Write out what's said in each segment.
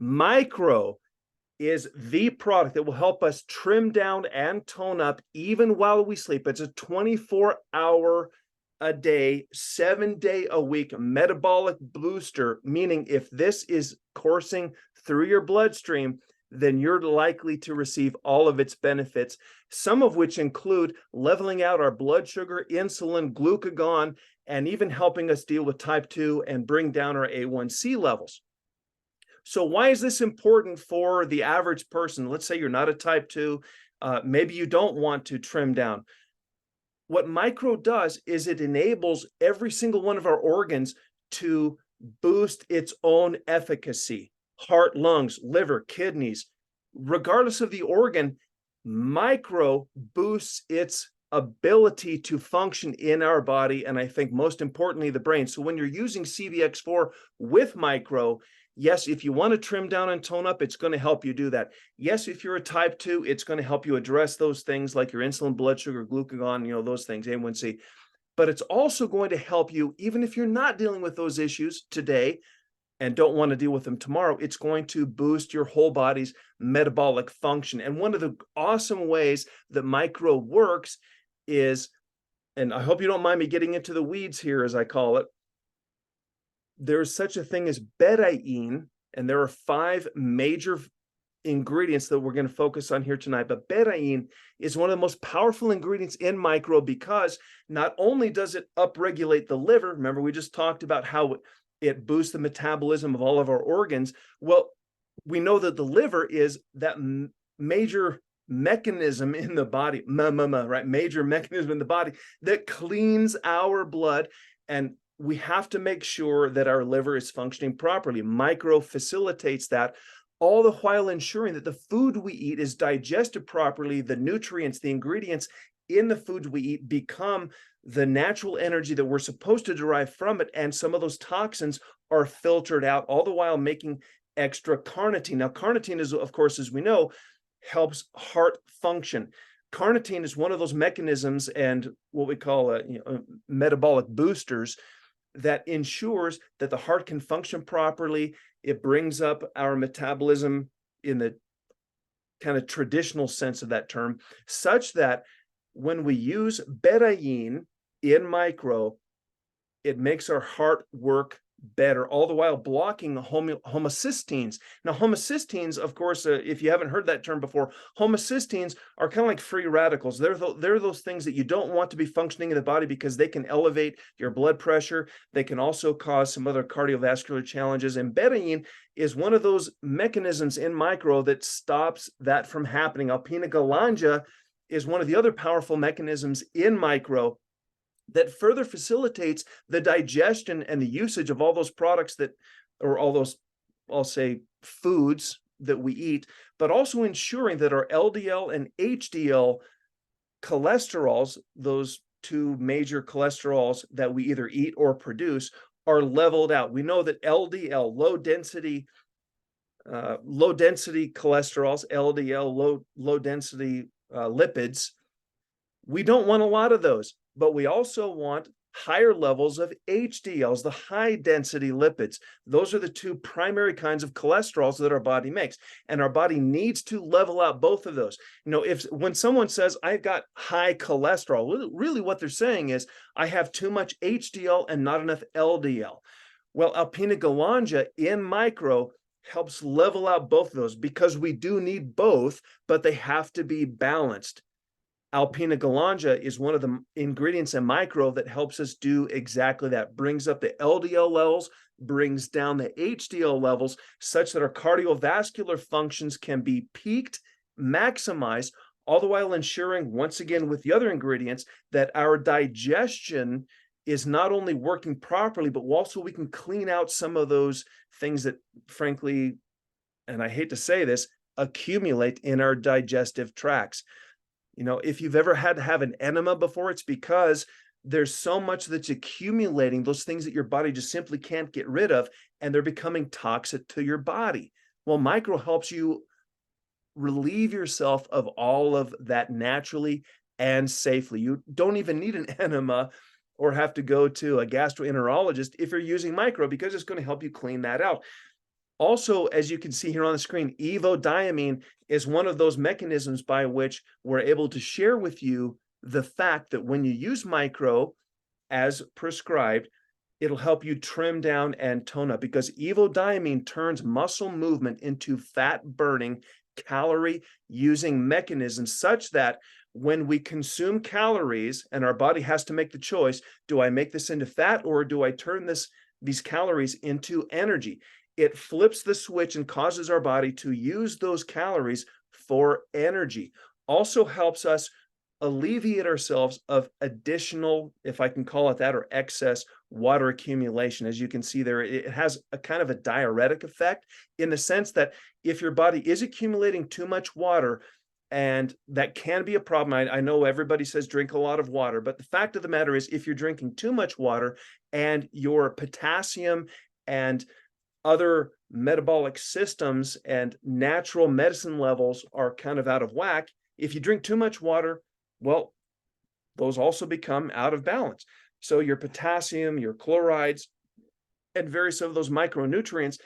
Mykro is the product that will help us trim down and tone up even while we sleep. It's a 24-hour a day, 7-day a week metabolic booster, meaning if this is coursing through your bloodstream, then you're likely to receive all of its benefits, some of which include leveling out our blood sugar, insulin, glucagon, and even helping us deal with type 2 and bring down our A1C levels. So why is this important for the average person? Let's say you're not a type 2, maybe you don't want to trim down. What Mykro does is it enables every single one of our organs to boost its own efficacy. Heart, lungs, liver, kidneys, regardless of the organ, Mykro boosts its ability to function in our body, and I think most importantly, the brain. So when you're using CBX4 with Mykro, yes, if you want to trim down and tone up, it's going to help you do that. Yes, if you're a type 2, it's going to help you address those things like your insulin, blood sugar, glucagon, those things, A1C. But it's also going to help you, even if you're not dealing with those issues today and don't want to deal with them tomorrow, it's going to boost your whole body's metabolic function. And one of the awesome ways that Mykro works is, and I hope you don't mind me getting into the weeds here, as I call it, there's such a thing as betaine, and there are 5 major ingredients that we're going to focus on here tonight. But betaine is one of the most powerful ingredients in Mykro because not only does it upregulate the liver, remember we just talked about how it boosts the metabolism of all of our organs. Well, we know that the liver is that major mechanism in the body, right? Major mechanism in the body that cleans our blood, and we have to make sure that our liver is functioning properly. Mykro facilitates that, all the while ensuring that the food we eat is digested properly, the nutrients, the ingredients in the foods we eat become the natural energy that we're supposed to derive from it, and some of those toxins are filtered out, all the while making extra carnitine. Now, carnitine is, of course, as we know, helps heart function. Carnitine is one of those mechanisms and what we call metabolic boosters that ensures that the heart can function properly. It brings up our metabolism in the kind of traditional sense of that term, such that when we use betaine in Mykro, it makes our heart work better, all the while blocking homocysteines. Now, homocysteines, of course, if you haven't heard that term before, homocysteines are kind of like free radicals. They're those things that you don't want to be functioning in the body because they can elevate your blood pressure. They can also cause some other cardiovascular challenges. And betaine is one of those mechanisms in Mykro that stops that from happening. Alpina-galanga is one of the other powerful mechanisms in Mykro that further facilitates the digestion and the usage of all those products that, or all those, I'll say, foods that we eat, but also ensuring that our LDL and HDL cholesterols, those 2 major cholesterols that we either eat or produce, are leveled out. We know that LDL, low density cholesterols, LDL, low density lipids, we don't want a lot of those, but we also want higher levels of HDLs, the high density lipids. Those are the 2 primary kinds of cholesterols that our body makes, and our body needs to level out both of those. When someone says I've got high cholesterol, really what they're saying is I have too much HDL and not enough LDL. Well, alpina-galanga in Mykro helps level out both of those because we do need both, but they have to be balanced. Alpina-galanga is one of the ingredients in Mykro that helps us do exactly that, brings up the LDL levels, brings down the HDL levels such that our cardiovascular functions can be peaked, maximized, all the while ensuring, once again, with the other ingredients, that our digestion is not only working properly, but also we can clean out some of those things that, frankly, and I hate to say this, accumulate in our digestive tracts. If you've ever had to have an enema before, it's because there's so much that's accumulating, those things that your body just simply can't get rid of, and they're becoming toxic to your body. Well, Mykro helps you relieve yourself of all of that naturally and safely. You don't even need an enema or have to go to a gastroenterologist if you're using Mykro, because it's going to help you clean that out. Also, as you can see here on the screen, evodimine is one of those mechanisms by which we're able to share with you the fact that when you use Mykro as prescribed, it'll help you trim down and tone up, because evodimine turns muscle movement into fat burning, calorie using mechanisms, such that when we consume calories and our body has to make the choice, do I make this into fat or do I turn these calories into energy? It flips the switch and causes our body to use those calories for energy. Also helps us alleviate ourselves of additional, if I can call it that, or excess water accumulation. As you can see there, it has a kind of a diuretic effect, in the sense that if your body is accumulating too much water, and that can be a problem. I know everybody says drink a lot of water, but the fact of the matter is, if you're drinking too much water and your potassium and other metabolic systems and natural medicine levels are kind of out of whack, if you drink too much water, well, those also become out of balance. So your potassium, your chlorides, and various of those micronutrients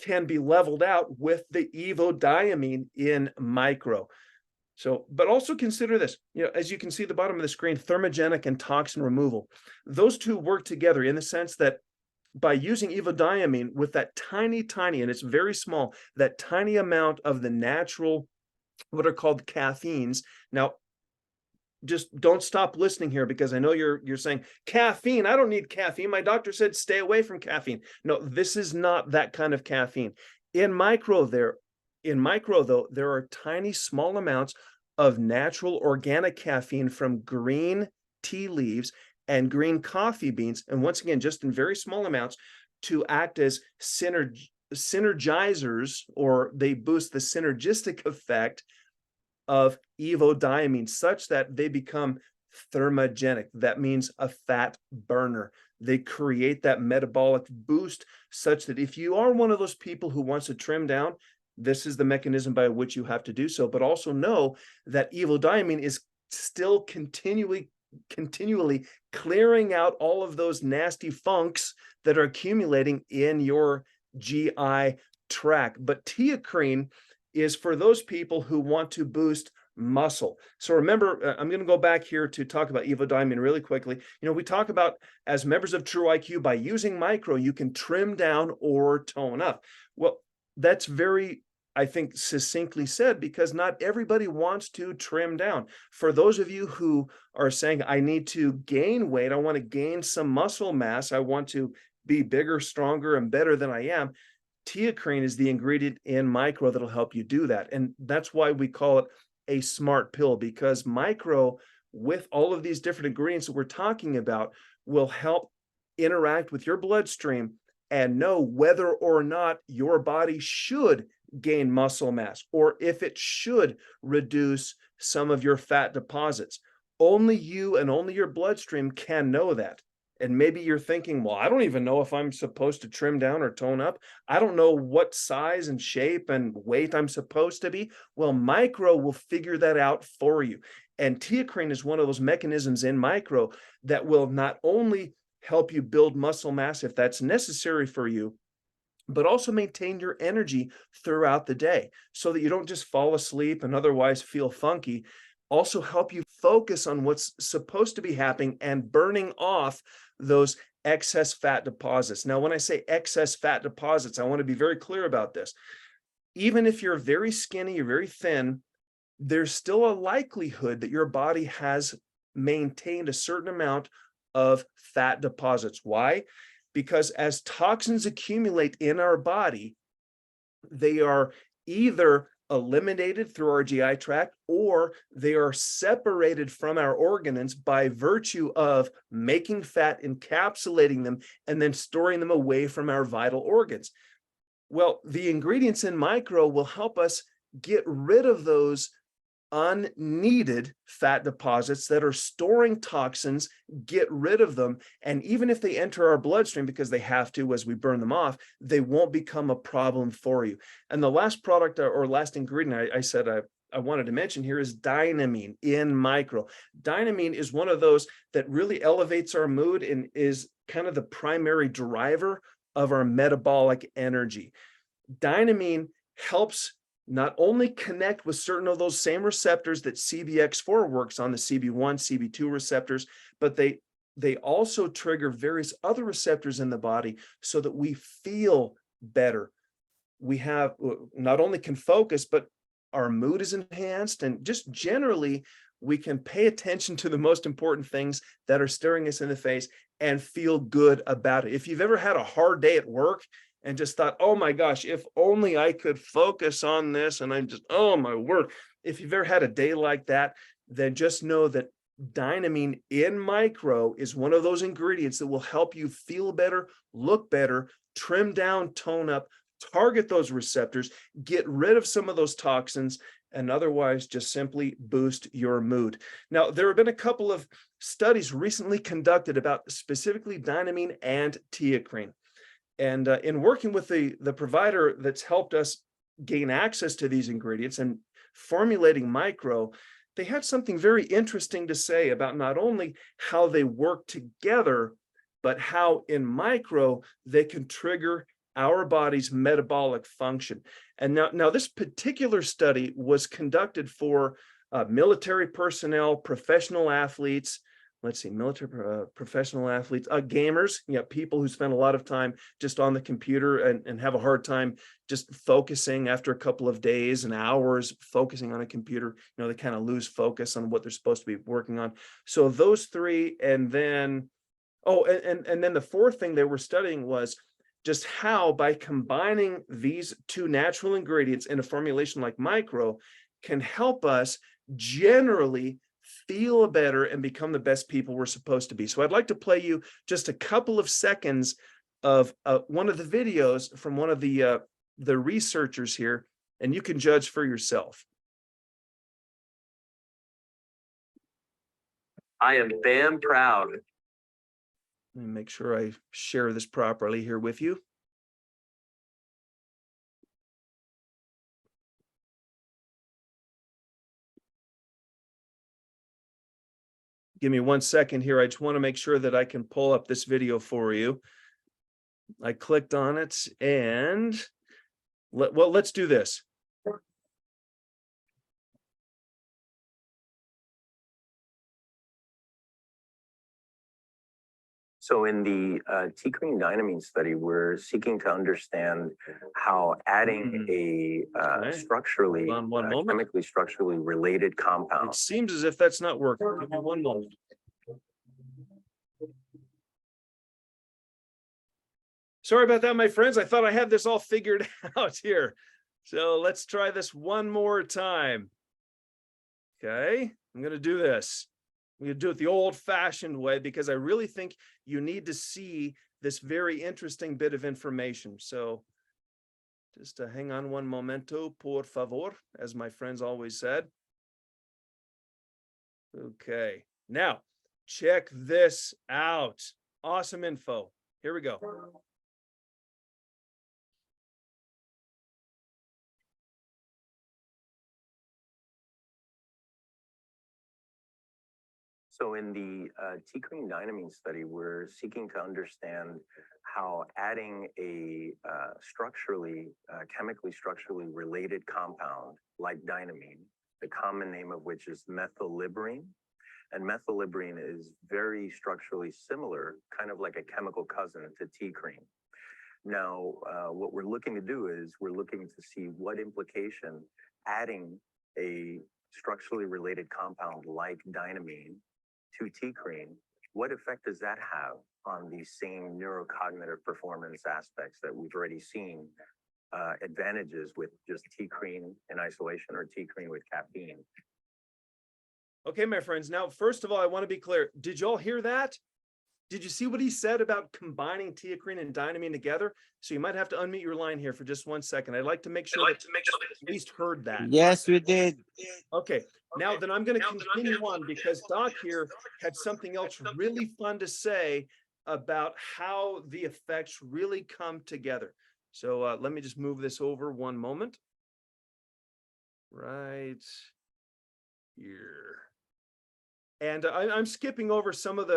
can be leveled out with the evodimine in Mykro. So, but also consider this, as you can see at the bottom of the screen, thermogenic and toxin removal. Those two work together in the sense that by using evodimine with that tiny, and it's very small, that tiny amount of the natural, what are called caffeines. Now, just don't stop listening here, because I know you're saying, caffeine, I don't need caffeine. My doctor said stay away from caffeine. No, this is not that kind of caffeine. In Mykro though, there are tiny small amounts of natural organic caffeine from green tea leaves and green coffee beans, and once again, just in very small amounts, to act as synergizers, or they boost the synergistic effect of evodimine, such that they become thermogenic. That means a fat burner. They create that metabolic boost, such that if you are one of those people who wants to trim down, this is the mechanism by which you have to do so. But also know that evodimine is still continually clearing out all of those nasty funks that are accumulating in your GI tract. But teacrine is for those people who want to boost muscle. So remember, I'm going to go back here to talk about evodimine really quickly. We talk about, as members of True IQ, by using Mykro, you can trim down or tone up. Well, that's very, I think, succinctly said, because not everybody wants to trim down. For those of you who are saying, I need to gain weight, I want to gain some muscle mass, I want to be bigger, stronger, and better than I am, teacrine is the ingredient in Mykro that'll help you do that. And that's why we call it a smart pill, because Mykro, with all of these different ingredients that we're talking about, will help interact with your bloodstream and know whether or not your body should gain muscle mass, or if it should reduce some of your fat deposits. Only you and only your bloodstream can know that. And maybe you're thinking, well, I don't even know if I'm supposed to trim down or tone up. I don't know what size and shape and weight I'm supposed to be. Well, Mykro will figure that out for you. And teacrine is one of those mechanisms in Mykro that will not only help you build muscle mass if that's necessary for you, but also maintain your energy throughout the day, so that you don't just fall asleep and otherwise feel funky. Also help you focus on what's supposed to be happening and burning off those excess fat deposits. Now, when I say excess fat deposits, I want to be very clear about this. Even if you're very skinny, you're very thin, there's still a likelihood that your body has maintained a certain amount of fat deposits. Why? Because as toxins accumulate in our body, they are either eliminated through our GI tract, or they are separated from our organs by virtue of making fat, encapsulating them, and then storing them away from our vital organs. Well, the ingredients in Mykro will help us get rid of those unneeded fat deposits that are storing toxins, get rid of them. And even if they enter our bloodstream, because they have to as we burn them off, they won't become a problem for you. And the last product or last ingredient I said I wanted to mention here is dynamine in Mykro. Dynamine is one of those that really elevates our mood and is kind of the primary driver of our metabolic energy. Dynamine helps not only connect with certain of those same receptors that CBX4 works on, the CB1, CB2 receptors, but they also trigger various other receptors in the body so that we feel better. We have not only can focus, but our mood is enhanced, and just generally we can pay attention to the most important things that are staring us in the face and feel good about it. If you've ever had a hard day at work and just thought, oh my gosh, if only I could focus on this, and I'm just, oh my word. If you've ever had a day like that, then just know that Dynamine in Mykro is one of those ingredients that will help you feel better, look better, trim down, tone up, target those receptors, get rid of some of those toxins, and otherwise just simply boost your mood. Now, there have been a couple of studies recently conducted about specifically Dynamine and teacrine. And in working with the provider that's helped us gain access to these ingredients and formulating Mykro, they had something very interesting to say about not only how they work together, but how in Mykro they can trigger our body's metabolic function. And now this particular study was conducted for military personnel, professional athletes, let's see, military professional athletes, gamers, people who spend a lot of time just on the computer and have a hard time just focusing after a couple of days and hours focusing on a computer. They kind of lose focus on what they're supposed to be working on. So those three, and then, and then the fourth thing they were studying was just how, by combining these two natural ingredients in a formulation like Mykro, can help us generally feel better and become the best people we're supposed to be. So I'd like to play you just a couple of seconds of one of the videos from one of the researchers here, and you can judge for yourself. I am damn proud. Let me make sure I share this properly here with you. Give me 1 second here. I just want to make sure that I can pull up this video for you. I clicked on it, and let's do this. So in the teacrine dynamine study, we're seeking to understand how adding a structurally, chemically structurally related compound. It seems as if that's not working. Give me 1 moment. Sorry about that, my friends. I thought I had this all figured out here. So let's try this one more time. Okay, I'm going to do this. I'm going to do it the old-fashioned way because I really think you need to see this very interesting bit of information. So just hang on one momento, por favor, as my friends always said. Okay, now check this out. Awesome info. Here we go. So in the teacrine dynamine study, we're seeking to understand how adding a chemically structurally related compound like dynamine, the common name of which is methylliberine, and methylliberine is very structurally similar, kind of like a chemical cousin to teacrine. Now, what we're looking to do is we're looking to see what implication adding a structurally related compound like dynamine to teacrine, what effect does that have on these same neurocognitive performance aspects that we've already seen advantages with just teacrine in isolation or teacrine with caffeine? Okay, my friends. Now, first of all, I want to be clear. Did y'all hear that? Did you see what he said about combining teacrine and dynamine together? So you might have to unmute your line here for just 1 second. I'd like to make sure that at least heard that. Yes, we did. Okay, now then I'm going to continue on because Doc here had something else really fun to say about how the effects really come together. So let me just move this over 1 moment. Right here. And I'm skipping over some of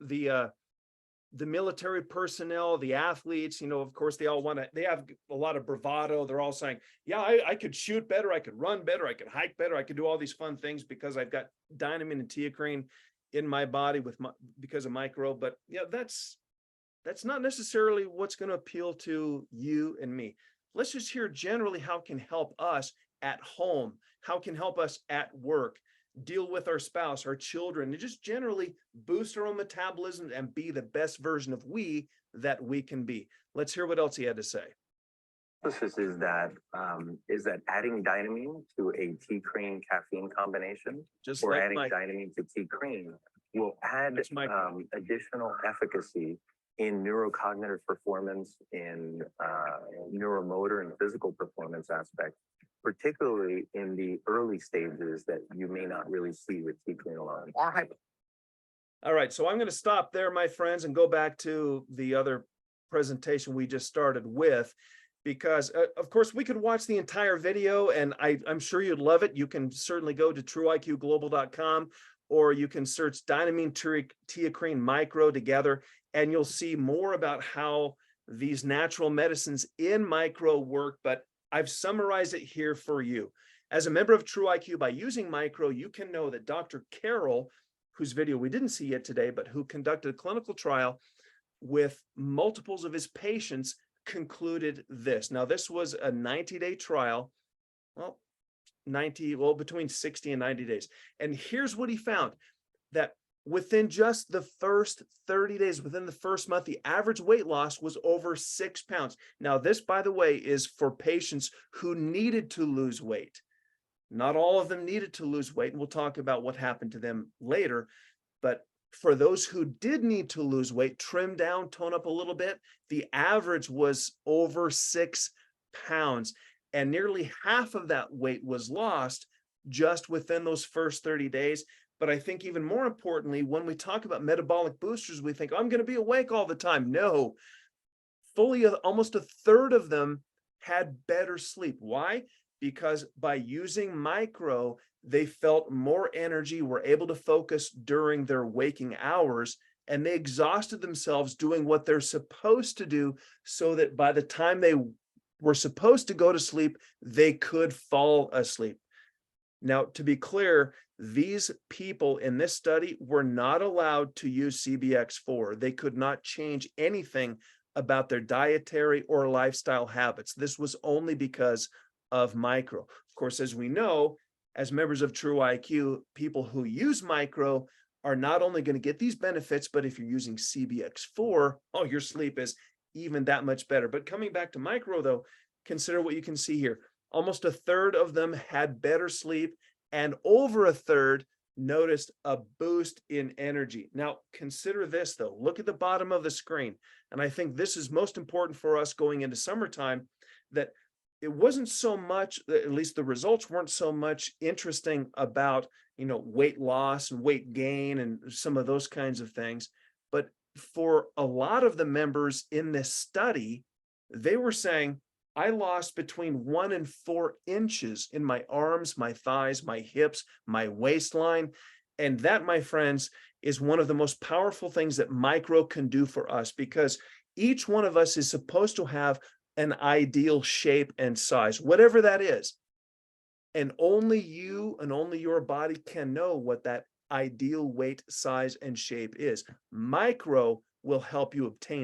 the the military personnel, the athletes, of course, they have a lot of bravado. They're all saying, yeah, I could shoot better. I could run better. I could hike better. I could do all these fun things because I've got dynamine and teacrine in my body because of Mykro. But yeah, that's not necessarily what's going to appeal to you and me. Let's just hear generally how it can help us at home, how it can help us at work, deal with our spouse, our children, and just generally boost our own metabolism and be the best version of we that we can be. Let's hear what else he had to say. This is that adding dynamine to a teacrine caffeine combination, Just or like adding dynamine to teacrine, will add additional efficacy in neurocognitive performance, in neuromotor and physical performance aspects, particularly in the early stages that you may not really see with teacrine alone. All right, so I'm going to stop there, my friends, and go back to the other presentation we just started with, because of course we could watch the entire video, and I'm sure you'd love it. You can certainly go to trueiqglobal.com, or you can search dynamine teacrine Mykro together, and you'll see more about how these natural medicines in Mykro work. But I've summarized it here for you. As a member of TrueIQ, by using Mykro, you can know that Dr. Carroll, whose video we didn't see yet today, but who conducted a clinical trial with multiples of his patients, concluded this. Now, this was a 90-day trial. Well, between 60 and 90 days. And here's what he found, that within just the first 30 days, within the first month, the average weight loss was over 6 pounds. Now, this, by the way, is for patients who needed to lose weight. Not all of them needed to lose weight, and we'll talk about what happened to them later. But for those who did need to lose weight, trim down, tone up a little bit, the average was over 6 pounds. And nearly half of that weight was lost just within those first 30 days. But I think even more importantly, when we talk about metabolic boosters, we think, I'm going to be awake all the time. No, almost a third of them had better sleep. Why? Because by using Mykro, they felt more energy, were able to focus during their waking hours, and they exhausted themselves doing what they're supposed to do, so that by the time they were supposed to go to sleep, they could fall asleep. Now, to be clear, these people in this study were not allowed to use CBX4. They could not change anything about their dietary or lifestyle habits. This was only because of Mykro. Of course, as we know, as members of TrueIQ, people who use Mykro are not only going to get these benefits, but if you're using CBX4, your sleep is even that much better. But coming back to Mykro, though, consider what you can see here. Almost a third of them had better sleep, and over a third noticed a boost in energy. Now, consider this, though. Look at the bottom of the screen. And I think this is most important for us going into summertime, that it wasn't so much, at least the results weren't so much interesting about, weight loss and weight gain and some of those kinds of things. But for a lot of the members in this study, they were saying, I lost between 1 and 4 inches in my arms, my thighs, my hips, my waistline. And that, my friends, is one of the most powerful things that Mykro can do for us, because each one of us is supposed to have an ideal shape and size, whatever that is. And only you and only your body can know what that ideal weight, size, and shape is. Mykro will help you obtain